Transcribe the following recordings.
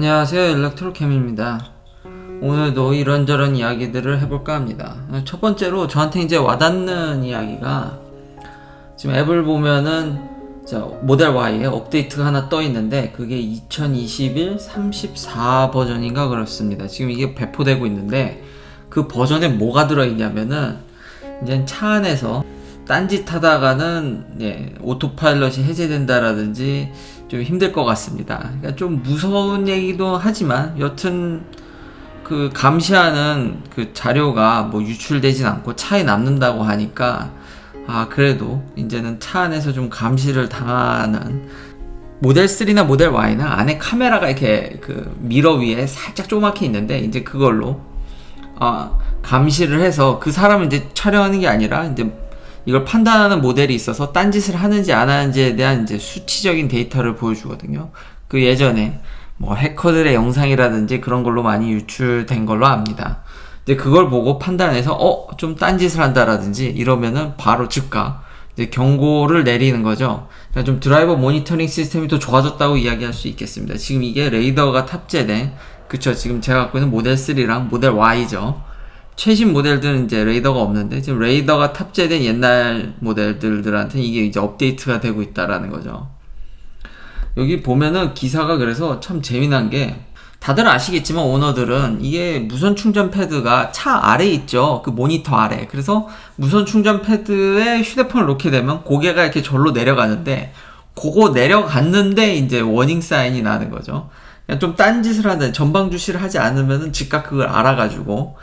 안녕하세요, 일렉트로캠입니다. 오늘도 이런저런 이야기들을 해볼까 합니다. 첫 번째로 저한테 이제 와닿는 이야기가, 지금 앱을 보면은 모델 Y에 업데이트가 하나 떠 있는데 그게 2021 34 버전인가 그렇습니다. 지금 이게 배포되고 있는데 그 버전에 뭐가 들어있냐면은 이제 차 안에서 딴짓 하다가는 오토파일럿이 해제된다라든지 좀 힘들 것 같습니다. 그러니까 좀 무서운 얘기도 하지만 여튼 그 감시하는 그 자료가 뭐 유출되진 않고 차에 남는다고 하니까 그래도 이제는 차 안에서 좀 감시를 당하는 모델 3나 모델 Y는 안에 카메라가 이렇게 그 미러 위에 살짝 조그맣게 있는데 이제 그걸로 감시를 해서 그 사람을 이제 촬영하는 게 아니라 이제 이걸 판단하는 모델이 있어서 딴짓을 하는지 안 하는지에 대한 이제 수치적인 데이터를 보여주거든요. 그 예전에 뭐 해커들의 영상이라든지 그런 걸로 많이 유출된 걸로 압니다. 이제 그걸 보고 판단해서 좀 딴짓을 한다라든지 이러면은 바로 즉각 이제 경고를 내리는 거죠. 그러니까 좀 드라이버 모니터링 시스템이 더 좋아졌다고 이야기할 수 있겠습니다. 지금 이게 레이더가 탑재된, 그쵸, 지금 제가 갖고 있는 모델 3랑 모델 Y죠. 최신 모델들은 이제 레이더가 없는데 지금 레이더가 탑재된 옛날 모델들한테는 이게 이제 업데이트가 되고 있다라는 거죠. 여기 보면은 기사가 그래서 참 재미난 게, 다들 아시겠지만 오너들은 이게 무선 충전 패드가 차 아래에 있죠. 그 모니터 아래. 그래서 무선 충전 패드에 휴대폰을 놓게 되면 고개가 이렇게 절로 내려가는데, 그거 내려갔는데 이제 워닝 사인이 나는 거죠. 그냥 좀 딴짓을 하는, 전방 주시를 하지 않으면은 즉각 그걸 알아가지고,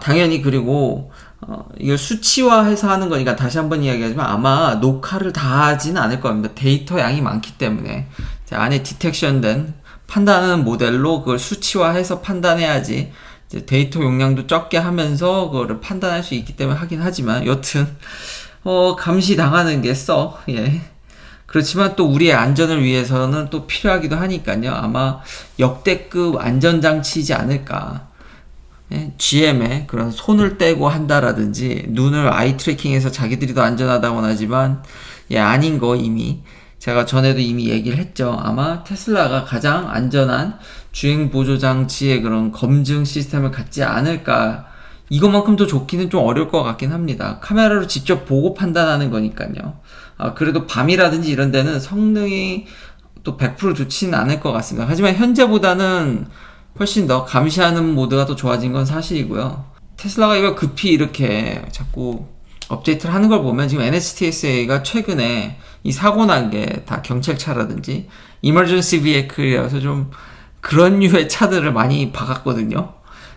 당연히. 그리고 이걸 수치화해서 하는 거니까 다시 한번 이야기하지만 아마 녹화를 다 하지는 않을 겁니다. 데이터 양이 많기 때문에 안에 디텍션된 판단하는 모델로 그걸 수치화해서 판단해야지 이제 데이터 용량도 적게 하면서 그거를 판단할 수 있기 때문에 하긴 하지만, 여튼 감시 당하는 게 그렇지만 또 우리의 안전을 위해서는 또 필요하기도 하니까요. 아마 역대급 안전장치이지 않을까. GM에 그런 손을 떼고 한다라든지 눈을 아이 트래킹해서 자기들이 더 안전하다고는 하지만 아닌 거 이미 제가 전에도 이미 얘기를 했죠. 아마 테슬라가 가장 안전한 주행 보조 장치의 그런 검증 시스템을 갖지 않을까. 이것만큼 더 좋기는 좀 어려울 것 같긴 합니다. 카메라로 직접 보고 판단하는 거니까요. 그래도 밤이라든지 이런 데는 성능이 또 100% 좋지는 않을 것 같습니다. 하지만 현재보다는 훨씬 더 감시하는 모드가 더 좋아진 건 사실이고요. 테슬라가 이걸 급히 이렇게 자꾸 업데이트를 하는 걸 보면 지금 NHTSA가 최근에 이 사고 난 게 다 경찰차라든지 Emergency Vehicle이라서 좀 그런 류의 차들을 많이 박았거든요.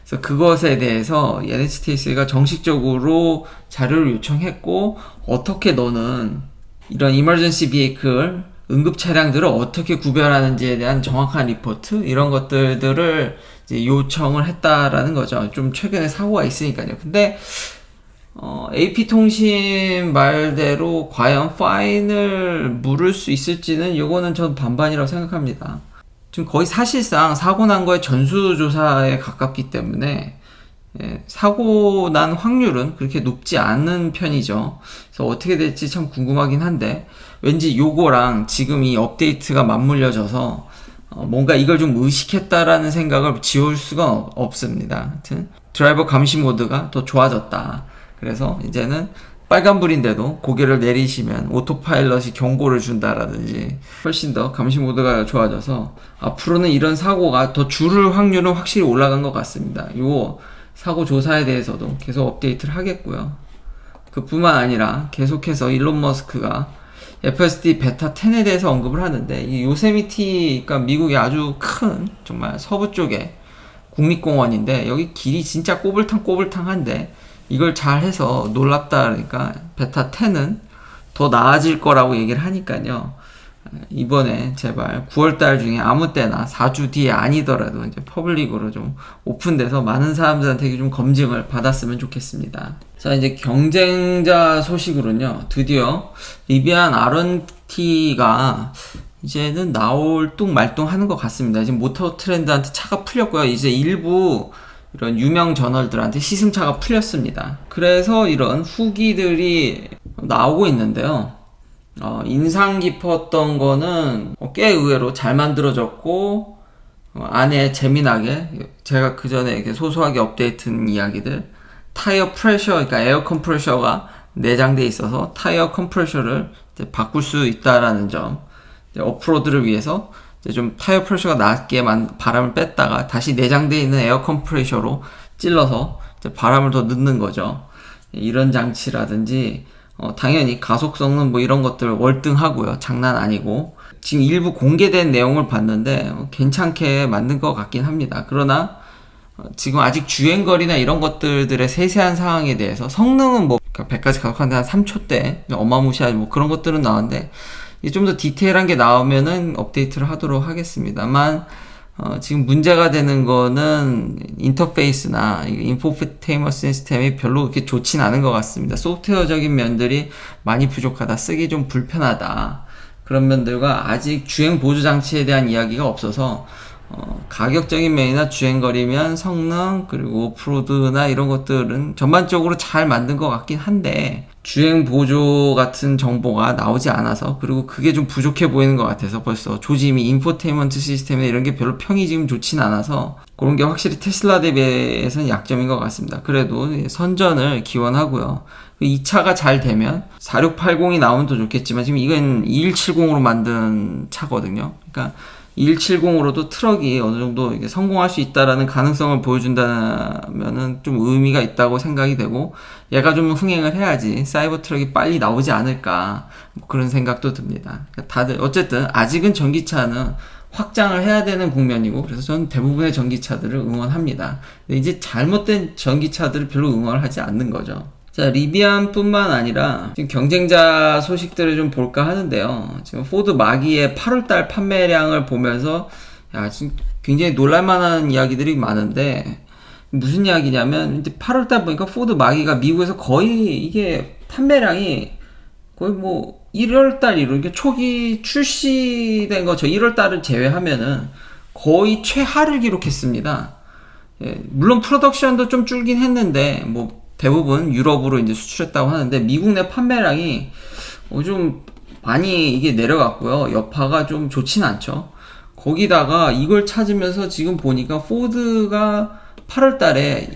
그래서 그것에 대해서 NHTSA가 정식적으로 자료를 요청했고, 어떻게 너는 이런 Emergency Vehicle 응급 차량들을 어떻게 구별하는지에 대한 정확한 리포트, 이런 것들을 이제 요청을 했다라는 거죠. 좀 최근에 사고가 있으니까요. 근데 AP통신 말대로 과연 파인을 물을 수 있을지는 이거는 전 반반이라고 생각합니다. 지금 거의 사실상 사고 난 거의 전수조사에 가깝기 때문에 사고 난 확률은 그렇게 높지 않은 편이죠. 그래서 어떻게 될지 참 궁금하긴 한데, 왠지 요거랑 지금 이 업데이트가 맞물려져서 뭔가 이걸 좀 의식했다라는 생각을 지울 수가 없습니다. 하여튼 드라이버 감시 모드가 더 좋아졌다. 그래서 이제는 빨간불인데도 고개를 내리시면 오토파일럿이 경고를 준다라든지 훨씬 더 감시 모드가 좋아져서 앞으로는 이런 사고가 더 줄을 확률은 확실히 올라간 것 같습니다. 요 사고 조사에 대해서도 계속 업데이트를 하겠고요. 그뿐만 아니라 계속해서 일론 머스크가 FSD 베타 10에 대해서 언급을 하는데, 이 요세미티가 미국의 아주 큰 정말 서부 쪽에 국립공원인데 여기 길이 진짜 꼬불탕꼬불탕한데 이걸 잘 해서 놀랍다 그러니까 베타 10은 더 나아질 거라고 얘기를 하니까요. 이번에 제발 9월달 중에 아무 때나 4주 뒤에 아니더라도 이제 퍼블릭으로 좀 오픈돼서 많은 사람들한테 좀 검증을 받았으면 좋겠습니다. 자, 이제 경쟁자 소식으로는요, 드디어 리비안 RNT가 이제는 나올 뚱 말뚱 하는 것 같습니다. 지금 모터 트렌드한테 차가 풀렸고요. 이제 일부 이런 유명 저널들한테 시승차가 풀렸습니다. 그래서 이런 후기들이 나오고 있는데요. 인상 깊었던 거는 꽤 의외로 잘 만들어졌고 안에 재미나게 제가 그 전에 이렇게 소소하게 업데이트한 이야기들, 타이어 프레셔, 그러니까 에어 컴프레셔가 내장돼 있어서 타이어 컴프레셔를 이제 바꿀 수 있다라는 점, 이제 오프로드를 위해서 이제 좀 타이어 프레셔가 낮게 바람을 뺐다가 다시 내장돼 있는 에어 컴프레셔로 찔러서 이제 바람을 더 넣는 거죠. 이런 장치라든지 당연히 가속성은 뭐 이런 것들 월등하고요. 장난 아니고 지금 일부 공개된 내용을 봤는데 괜찮게 만든 것 같긴 합니다. 그러나 지금 아직 주행거리나 이런 것들의 세세한 상황에 대해서 성능은 뭐 100까지 가속하는데 한 3초대 어마무시한 뭐 그런 것들은 나오는데 좀 더 디테일한 게 나오면은 업데이트를 하도록 하겠습니다만 지금 문제가 되는 거는 인터페이스나 인포테인먼트 시스템이 별로 그렇게 좋진 않은 것 같습니다. 소프트웨어적인 면들이 많이 부족하다, 쓰기 좀 불편하다, 그런 면들과 아직 주행 보조 장치에 대한 이야기가 없어서 가격적인 면이나 주행거리면 성능 그리고 오프로드나 이런 것들은 전반적으로 잘 만든 것 같긴 한데 주행 보조 같은 정보가 나오지 않아서, 그리고 그게 좀 부족해 보이는 것 같아서 벌써 조짐이 인포테인먼트 시스템이나 이런 게 별로 평이 지금 좋진 않아서 그런 게 확실히 테슬라 대비해서는 약점인 것 같습니다. 그래도 선전을 기원하고요. 이 차가 잘 되면 4680이 나오면 더 좋겠지만 지금 이건 2170으로 만든 차거든요. 그러니까 2170으로도 트럭이 어느 정도 이게 성공할 수 있다라는 가능성을 보여준다면은 좀 의미가 있다고 생각이 되고, 얘가 좀 흥행을 해야지 사이버 트럭이 빨리 나오지 않을까, 뭐 그런 생각도 듭니다. 그러니까 다들 어쨌든 아직은 전기차는 확장을 해야 되는 국면이고, 그래서 저는 대부분의 전기차들을 응원합니다. 근데 이제 잘못된 전기차들을 별로 응원을 하지 않는 거죠. 자, 리비안뿐만 아니라 지금 경쟁자 소식들을 좀 볼까 하는데요. 지금 포드 마기의 8월달 판매량을 보면서 지금 굉장히 놀랄만한 이야기들이 많은데, 무슨 이야기냐면 이제 8월달 보니까 포드 마기가 미국에서 거의 이게 판매량이 거의 뭐 1월달 이렇게 초기 출시된 거 저 1월달을 제외하면은 거의 최하를 기록했습니다. 물론 프로덕션도 좀 줄긴 했는데 뭐 대부분 유럽으로 이제 수출했다고 하는데 미국 내 판매량이 좀 많이 이게 내려갔고요. 여파가 좀 좋진 않죠. 거기다가 이걸 찾으면서 지금 보니까 포드가 8월 달에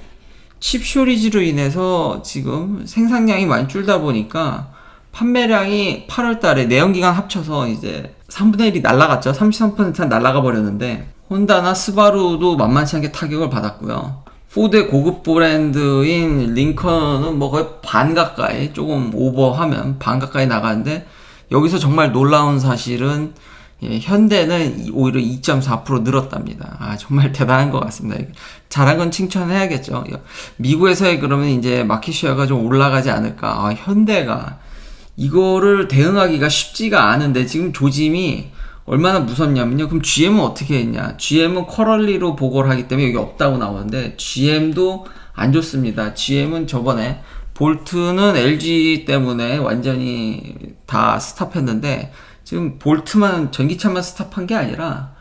칩 쇼리지로 인해서 지금 생산량이 많이 줄다 보니까 판매량이 8월 달에 내연기관 합쳐서 이제 3분의 1이 날라갔죠. 33%는 날라가 버렸는데 혼다나 스바루도 만만치 않게 타격을 받았고요. 포드의 고급 브랜드인 링컨은 뭐 거의 반 가까이, 조금 오버하면 반 가까이 나가는데, 여기서 정말 놀라운 사실은 현대는 오히려 2.4% 늘었답니다. 정말 대단한 것 같습니다. 잘한 건 칭찬해야겠죠. 미국에서의 그러면 이제 마켓쉐어가 좀 올라가지 않을까. 현대가 이거를 대응하기가 쉽지가 않은데 지금 조짐이 얼마나 무섭냐면요. 그럼 GM은 어떻게 했냐? GM은 쿼럴리로 보고를 하기 때문에 여기 없다고 나오는데 GM도 안 좋습니다. GM은 저번에 볼트는 LG 때문에 완전히 다 스탑했는데 지금 볼트만, 전기차만 스탑한 게 아니라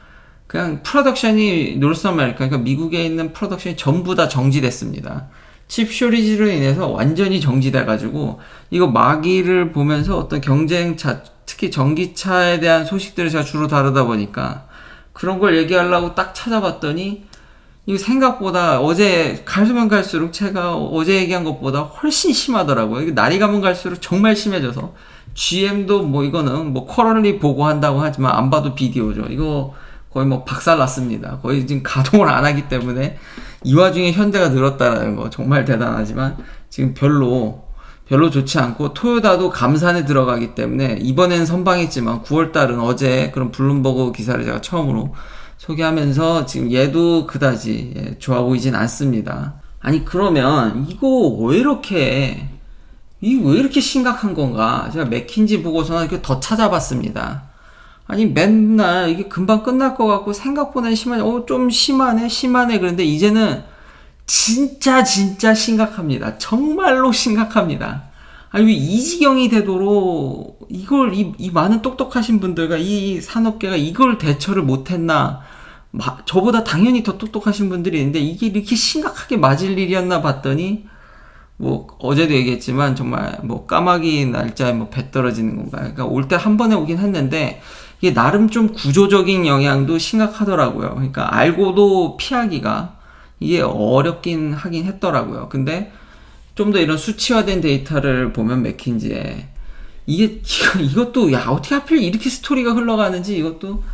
그냥 프로덕션이 노스 아메리카, 그러니까 미국에 있는 프로덕션이 전부 다 정지됐습니다. 칩 쇼리지로 인해서 완전히 정지돼가지고 이거 마기를 보면서 어떤 경쟁차, 특히 전기차에 대한 소식들을 제가 주로 다루다 보니까 그런 걸 얘기하려고 딱 찾아봤더니 이거 생각보다 어제 갈수면 갈수록 제가 어제 얘기한 것보다 훨씬 심하더라고요. 이게 날이 가면 갈수록 정말 심해져서 GM도 뭐 이거는 뭐 쿼럴리 보고한다고 하지만 안 봐도 비디오죠. 이거 거의 뭐 박살났습니다. 거의 지금 가동을 안 하기 때문에 이 와중에 현대가 늘었다라는 거 정말 대단하지만 지금 별로 좋지 않고, 토요타도 감산에 들어가기 때문에 이번엔 선방했지만 9월달은 어제 그런 블룸버그 기사를 제가 처음으로 소개하면서 지금 얘도 그다지 좋아 보이진 않습니다. 아니 그러면 이거 왜 이렇게 심각한 건가? 제가 맥킨지 보고서는 이렇게 더 찾아봤습니다. 아니 맨날 이게 금방 끝날 것 같고 생각보다 심하네. 좀 심하네. 그런데 이제는 진짜 심각합니다. 정말로 심각합니다. 아니 왜 이 지경이 되도록 이걸 이 많은 똑똑하신 분들과 이 산업계가 이걸 대처를 못했나. 저보다 당연히 더 똑똑하신 분들이 있는데 이게 이렇게 심각하게 맞을 일이었나 봤더니 뭐 어제도 얘기했지만 정말 뭐 까마귀 날짜에 뭐 배 떨어지는 건가. 그러니까 올 때 한 번에 오긴 했는데 이게 나름 좀 구조적인 영향도 심각하더라고요. 그러니까 알고도 피하기가 이게 어렵긴 하긴 했더라고요. 근데 좀 더 이런 수치화된 데이터를 보면 맥킨지에 이것도 야 어떻게 하필 이렇게 스토리가 흘러가는지 이것도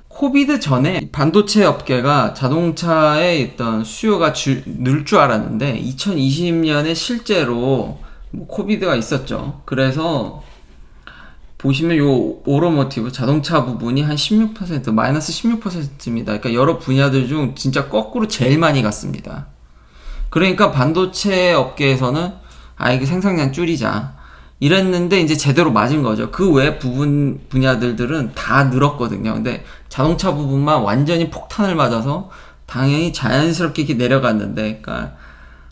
코비드 전에 반도체 업계가 자동차의 어떤 수요가 늘 줄 알았는데 2020년에 실제로 뭐 코비드가 있었죠. 그래서 보시면 요 오토모티브 자동차 부분이 한 16% 마이너스 16%입니다. 그러니까 여러 분야들 중 진짜 거꾸로 제일 많이 갔습니다. 그러니까 반도체 업계에서는 이게 생산량 줄이자 이랬는데 이제 제대로 맞은 거죠. 그 외 분야들은 다 늘었거든요. 근데 자동차 부분만 완전히 폭탄을 맞아서 당연히 자연스럽게 이렇게 내려갔는데, 그러니까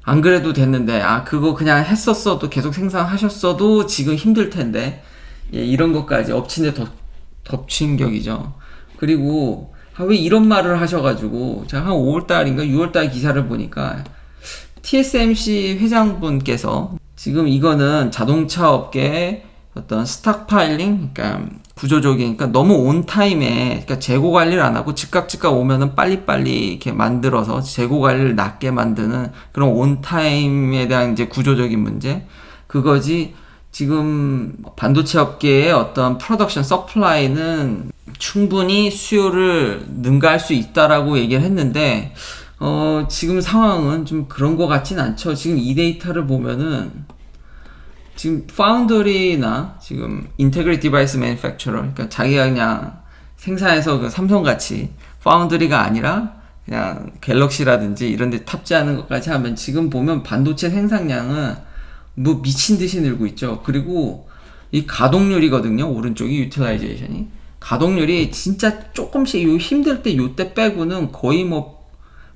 안 그래도 됐는데 그거 그냥 했었어도 계속 생산하셨어도 지금 힘들 텐데 이런 것까지 엎친 데 덮친 격이죠. 그리고 왜 이런 말을 하셔가지고 제가 한 5월달인가 6월달 기사를 보니까 TSMC 회장분께서 지금 이거는 자동차 업계의 어떤 스탁파일링, 그러니까 구조적인, 그러니까 너무 온타임에, 그러니까 재고 관리를 안 하고 즉각 오면은 빨리빨리 이렇게 만들어서 재고 관리를 낮게 만드는 그런 온타임에 대한 이제 구조적인 문제, 그거지. 지금 반도체 업계의 어떤 프로덕션 서플라이는 충분히 수요를 능가할 수 있다라고 얘기를 했는데, 지금 상황은 좀 그런 것 같진 않죠. 지금 이 데이터를 보면은, 지금 파운더리나 지금 인테그레이트 디바이스 매니팩처러, 그러니까 자기가 그냥 생산해서 그 삼성같이 파운더리가 아니라 그냥 갤럭시라든지 이런 데 탑재하는 것까지 하면 지금 보면 반도체 생산량은 뭐 미친 듯이 늘고 있죠. 그리고 이 가동률이거든요. 오른쪽이 유틸라이제이션이. 가동률이 진짜 조금씩 힘들 때 요때 빼고는 거의 뭐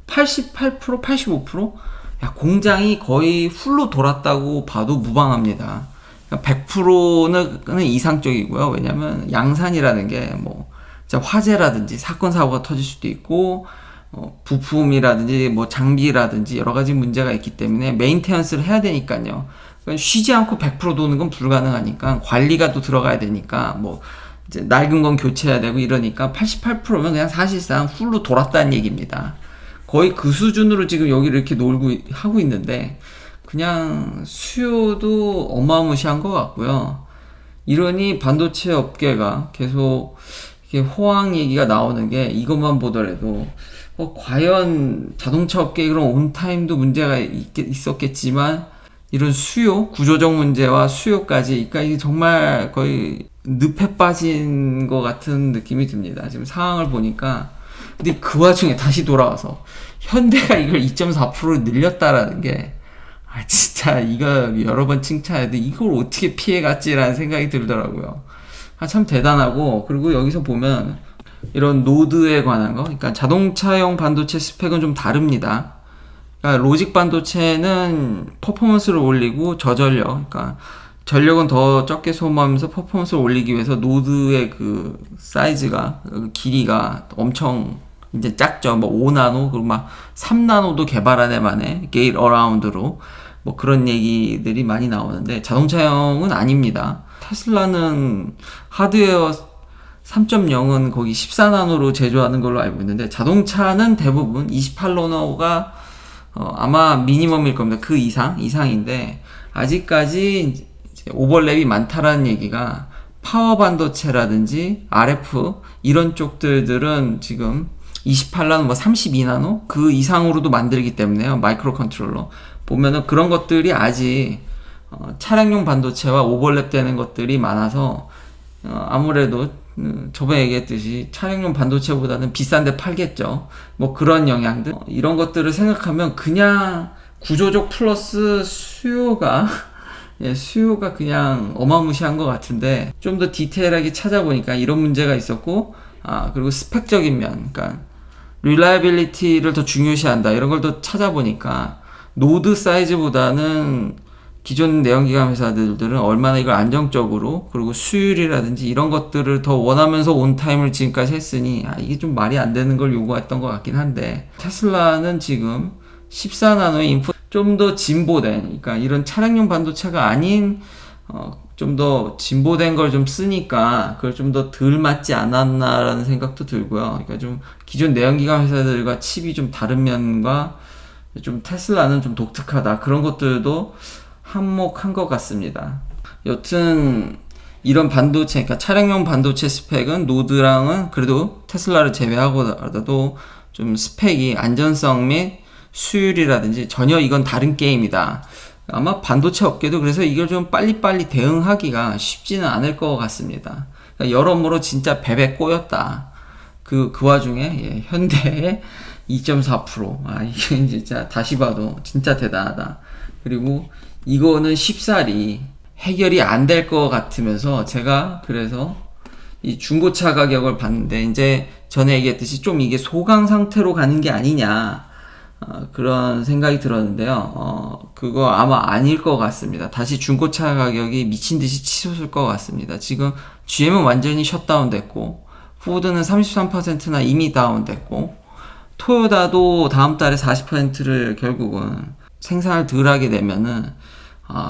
88%, 85%? 야, 공장이 거의 풀로 돌았다고 봐도 무방합니다. 100%는 이상적이고요. 왜냐면 양산이라는 게 뭐 화재라든지 사건 사고가 터질 수도 있고 부품이라든지 뭐 장비라든지 여러 가지 문제가 있기 때문에 메인테넌스를 해야 되니까요. 그러니까 쉬지 않고 100% 도는 건 불가능하니까 관리가 또 들어가야 되니까 뭐 이제 낡은 건 교체해야 되고 이러니까 88%면 그냥 사실상 풀로 돌았다는 얘기입니다. 거의 그 수준으로 지금 여기를 이렇게 놀고 하고 있는데 그냥 수요도 어마무시한 것 같고요. 이러니 반도체 업계가 계속 이렇게 호황 얘기가 나오는 게 이것만 보더라도 과연 자동차 업계 그런 온타임도 문제가 있었겠지만 이런 수요, 구조적 문제와 수요까지, 그러니까 이게 정말 거의 늪에 빠진 것 같은 느낌이 듭니다. 지금 상황을 보니까. 근데 그 와중에 다시 돌아와서 현대가 이걸 2.4% 늘렸다라는 게 진짜 이거 여러 번 칭찬해도 이걸 어떻게 피해갔지라는 생각이 들더라고요. 참 대단하고, 그리고 여기서 보면 이런 노드에 관한 거, 그러니까 자동차용 반도체 스펙은 좀 다릅니다. 그러니까 로직 반도체는 퍼포먼스를 올리고 저전력, 그러니까 전력은 더 적게 소모하면서 퍼포먼스를 올리기 위해서 노드의 그 사이즈가, 그 길이가 엄청 이제 작죠. 뭐 5나노, 그리고 막 3나노도 개발한 애만에 게이트 어라운드로 뭐 그런 얘기들이 많이 나오는데 자동차용은 아닙니다. 테슬라는 하드웨어 3.0은 거기 14나노로 제조하는 걸로 알고 있는데 자동차는 대부분 28나노가 아마 미니멈일 겁니다. 그 이상인데 아직까지 이제 오버랩이 많다라는 얘기가 파워 반도체라든지 RF 이런 쪽들은 지금 28나노, 뭐 32나노 그 이상으로도 만들기 때문에요. 마이크로 컨트롤러 보면은 그런 것들이 아직 차량용 반도체와 오버랩 되는 것들이 많아서 아무래도 저번에 얘기했듯이 차량용 반도체보다는 비싼데 팔겠죠. 뭐 그런 영향들 이런 것들을 생각하면 그냥 구조적 플러스 수요가 수요가 그냥 어마무시한 것 같은데 좀 더 디테일하게 찾아보니까 이런 문제가 있었고 그리고 스펙적인 면, 그러니까 릴라이빌리티를 더 중요시한다 이런 걸 더 찾아보니까 노드 사이즈보다는 기존 내연기관 회사들은 얼마나 이걸 안정적으로 그리고 수율이라든지 이런 것들을 더 원하면서 온타임을 지금까지 했으니 이게 좀 말이 안 되는 걸 요구했던 것 같긴 한데 테슬라는 지금 14나노의 인풋 좀 더 진보된, 그러니까 이런 차량용 반도체가 아닌 좀 더 진보된 걸 좀 쓰니까 그걸 좀 더 덜 맞지 않았나라는 생각도 들고요. 그러니까 좀 기존 내연기관 회사들과 칩이 좀 다른 면과 좀 테슬라는 좀 독특하다, 그런 것들도 한몫한 것 같습니다. 여튼 이런 반도체, 그러니까 차량용 반도체 스펙은 노드랑은 그래도 테슬라를 제외하고라도 좀 스펙이, 안전성 및 수율이라든지 전혀 이건 다른 게임이다. 아마 반도체 업계도 그래서 이걸 좀 빨리빨리 대응하기가 쉽지는 않을 것 같습니다. 그러니까 여러모로 진짜 베베 꼬였다. 그 와중에 현대의 2.4%. 이게 진짜 다시 봐도 진짜 대단하다. 그리고 이거는 쉽사리 해결이 안 될 것 같으면서 제가 그래서 이 중고차 가격을 봤는데, 이제 전에 얘기했듯이 좀 이게 소강 상태로 가는 게 아니냐, 그런 생각이 들었는데요. 그거 아마 아닐 것 같습니다. 다시 중고차 가격이 미친 듯이 치솟을 것 같습니다. 지금 GM은 완전히 셧다운 됐고, 포드는 33%나 이미 다운됐고, 토요타도 다음 달에 40%를 결국은 생산을 덜 하게 되면은,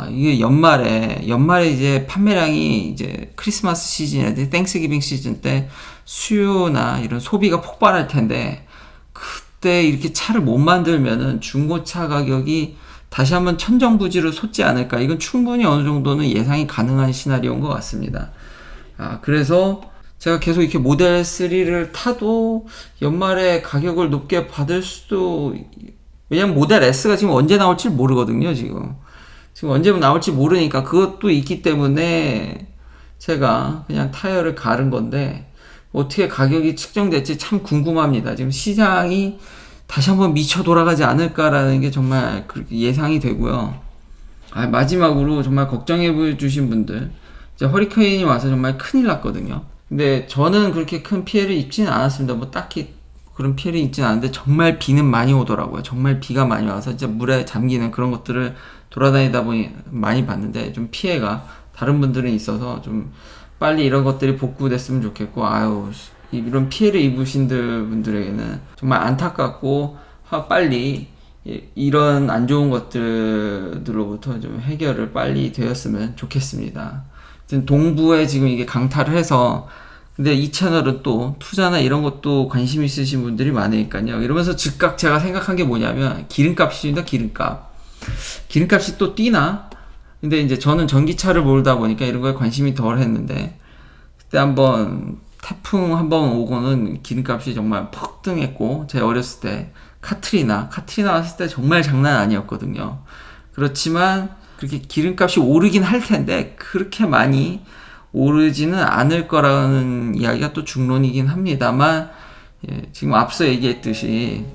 이게 연말에 이제 판매량이 이제 크리스마스 시즌에, 땡스기빙 시즌 때 수요나 이런 소비가 폭발할 텐데, 그때 이렇게 차를 못 만들면은 중고차 가격이 다시 한번 천정부지로 솟지 않을까. 이건 충분히 어느 정도는 예상이 가능한 시나리오인 것 같습니다. 그래서 제가 계속 이렇게 모델 3를 타도 연말에 가격을 높게 받을 수도, 왜냐면 모델 S가 지금 언제 나올지 모르거든요, 지금 언제 나올지 모르니까 그것도 있기 때문에 제가 그냥 타이어를 가른 건데, 어떻게 가격이 측정될지 참 궁금합니다. 지금 시장이 다시 한번 미쳐 돌아가지 않을까라는 게 정말 그렇게 예상이 되고요. 마지막으로 정말 걱정해 주신 분들, 이제 허리케인이 와서 정말 큰일 났거든요. 근데 저는 그렇게 큰 피해를 입지는 않았습니다. 뭐 딱히 그런 피해를 입지는 않았는데, 정말 비는 많이 오더라고요. 정말 비가 많이 와서 진짜 물에 잠기는 그런 것들을 돌아다니다 보니 많이 봤는데, 좀 피해가 다른 분들은 있어서 좀 빨리 이런 것들이 복구됐으면 좋겠고, 이런 피해를 입으신 분들에게는 정말 안타깝고, 빨리 이런 안 좋은 것들로부터 좀 해결을 빨리 되었으면 좋겠습니다. 동부에 지금 이게 강타를 해서, 근데 이 채널은 또 투자나 이런 것도 관심 있으신 분들이 많으니까요. 이러면서 즉각 제가 생각한 게 뭐냐면, 기름값입니다. 기름값이 또 뛰나? 근데 이제 저는 전기차를 몰다 보니까 이런 거에 관심이 덜 했는데, 그때 한번 태풍 한번 오고는 기름값이 정말 폭등했고, 제가 어렸을 때 카트리나 왔을 때 정말 장난 아니었거든요. 그렇지만 그렇게 기름값이 오르긴 할 텐데 그렇게 많이 오르지는 않을 거라는 이야기가 또 중론이긴 합니다만, 지금 앞서 얘기했듯이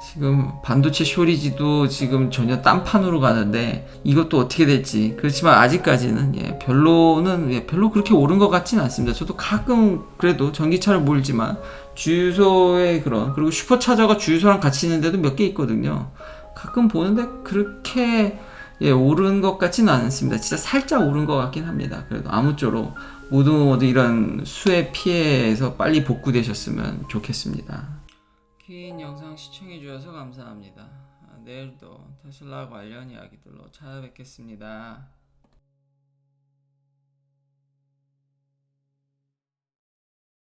지금 반도체 쇼리지도 지금 전혀 딴판으로 가는데 이것도 어떻게 될지. 그렇지만 아직까지는 별로 그렇게 오른 것 같지는 않습니다. 저도 가끔 그래도 전기차를 몰지만 주유소에 그리고 슈퍼차저가 주유소랑 같이 있는데도 몇 개 있거든요. 가끔 보는데 그렇게 오른 것 같지는 않습니다. 진짜 살짝 오른 것 같긴 합니다. 그래도 아무쪼록 모두 이런 수해 피해에서 빨리 복구되셨으면 좋겠습니다. 긴 영상 시청해주셔서 감사합니다. 내일도 테슬라 관련 이야기들로 찾아뵙겠습니다.